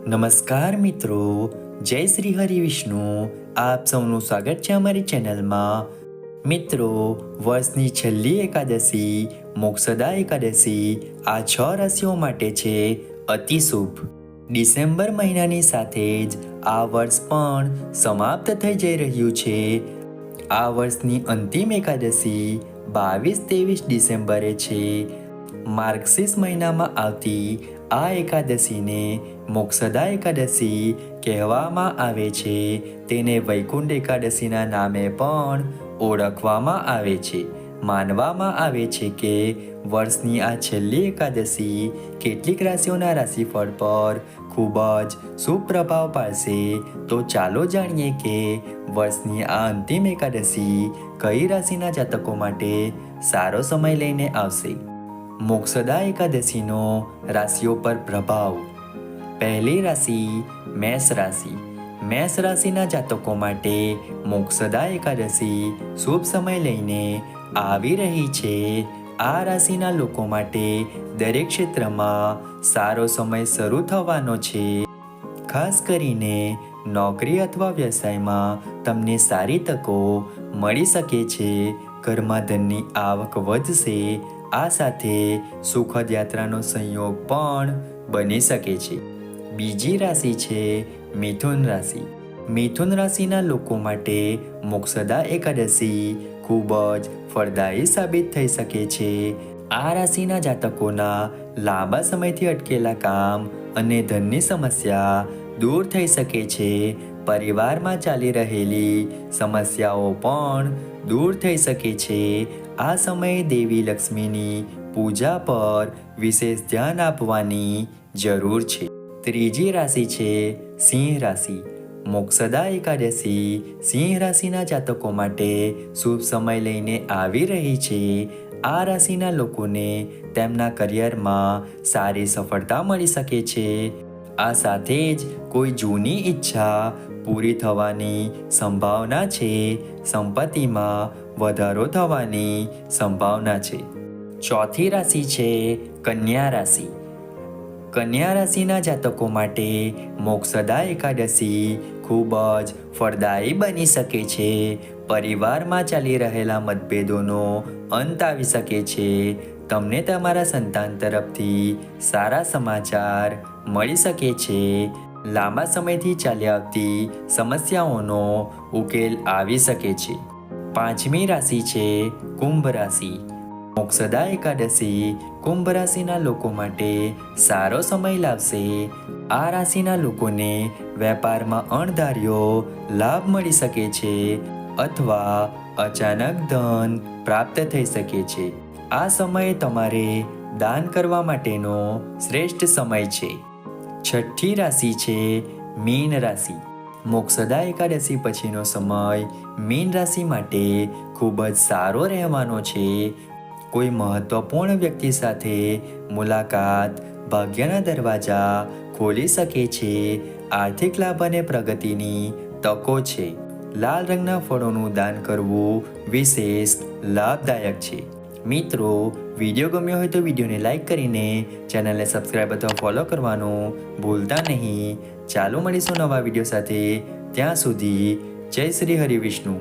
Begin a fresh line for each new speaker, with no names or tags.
નમસ્કાર મિત્રો, જય શ્રી હરિ વિષ્ણુ. આપ સૌનું સ્વાગત છે અમારી ચેનલમાં. મિત્રો, વર્ષની છેલ્લી એકાદશી મોક્ષદા એકાદશી આ 6 રાશિઓ માટે છે અતિ શુભ. ડિસેમ્બર મહિનાની સાથે જ આ વર્ષ પણ સમાપ્ત થઈ જઈ રહ્યું છે. આ વર્ષની અંતિમ એકાદશી 22-23 ડિસેમ્બરે છે. માર્ગશીર્ષ મહિનામાં આવતી આ એકાદશીને મોક્ષદા એકાદશી કહેવામાં આવે છે. તેને વૈકુંઠ એકાદશીના નામે પણ ઓળખવામાં આવે છે. માનવામાં આવે છે કે વર્ષની આ છેલ્લી એકાદશી કેટલીક રાશિઓના રાશિફળ પર ખૂબ જ શુભ પ્રભાવ પાડશે. તો ચાલો જાણીએ કે વર્ષની આ અંતિમ એકાદશી કઈ રાશિના જાતકો માટે સારો સમય લઈને આવશે. મોક્ષદા એકાદશીનો રાશિઓ પર પ્રભાવ. પહેલી રાશિ મેષ રાશિ. મેષ રાશિના જાતકો માટે મોક્ષદા એકાદશી શુભ સમય લઈને આવી રહી છે. આ રાશિના લોકો માટે દરેક ક્ષેત્રમાં સારો સમય શરૂ થવાનો છે. ખાસ કરીને નોકરી અથવા વ્યવસાયમાં તમને સારી તકો મળી શકે છે. ઘરમાં ધનની આવક વધશે. આ સાથે સુખદ યાત્રાનો સંયોગ પણ બની શકે છે. બીજી રાશિ છે મિથુન રાશિ. મિથુન રાશિના લોકો માટે મોક્ષદા એકાદશી ખૂબ જ ફળદાયી સાબિત થઈ શકે છે. આ રાશિના જાતકોના લાંબા સમયથી અટકેલા કામ અને ધનની સમસ્યા દૂર થઈ શકે છે. પરિવારમાં ચાલી રહેલી સમસ્યાઓ પણ દૂર થઈ શકે છે. આ સમયે દેવી લક્ષ્મીની પૂજા પર વિશેષ ધ્યાન આપવાની જરૂર છે. ત્રીજી રાશિ છે સિંહ રાશિ. મોક્ષદા એકાદશી સિંહ રાશિના જાતકો માટે શુભ સમય લઈને આવી રહી છે. આ રાશિના લોકોને તેમના કરિયરમાં સારી સફળતા મળી શકે છે. આ સાથે જ કોઈ જૂની ઈચ્છા પૂરી થવાની સંભાવના છે. સંપત્તિમાં વધારો થવાની સંભાવના છે. ચોથી રાશિ છે કન્યા રાશિ. કન્યા રાશિના જાતકો માટે મોક્ષદા એકાદશી ખૂબ જ ફળદાયી બની શકે છે. પરિવારમાં ચાલી રહેલા મતભેદોનો અંત આવી શકે છે. તમને તમારા સંતાન તરફથી સારા સમાચાર મળી શકે છે. લાંબા સમયથી ચાલી આવતી સમસ્યાઓનો ઉકેલ આવી શકે છે. પાંચમી રાશિ છે કુંભ રાશિ. મોક્ષદા એકાદશી કુંભ રાશિના લોકો માટે સારો સમય લાવશે. આ રાશિના લોકોને વેપારમાં અણધાર્યો લાભ મળી શકે છે અથવા અચાનક ધન પ્રાપ્ત થઈ શકે છે. આ સમયે તમારે દાન કરવા માટેનો શ્રેષ્ઠ સમય છે. છઠ્ઠી રાશિ છે મીન રાશિ. મોક્ષદા એકાદશી પછીનો સમય મીન રાશિ માટે ખૂબ જ સારો રહેવાનો છે. કોઈ મહત્વપૂર્ણ વ્યક્તિ સાથે મુલાકાત ભાગ્યના દરવાજા ખોલી શકે છે. આર્થિક લાભ અને પ્રગતિની તકો છે. લાલ રંગના ફળોનું દાન કરવું વિશેષ લાભદાયક છે. મિત્રો, વિડીયો ગમ્યો હોય તો વિડીયોને લાઈક કરીને ચેનલને સબસ્ક્રાઈબ અથવા ફોલો કરવાનું ભૂલતા નહીં. ચાલો મળીશું નવા વિડીયો સાથે. ત્યાં સુધી જય શ્રી હરિ વિષ્ણુ.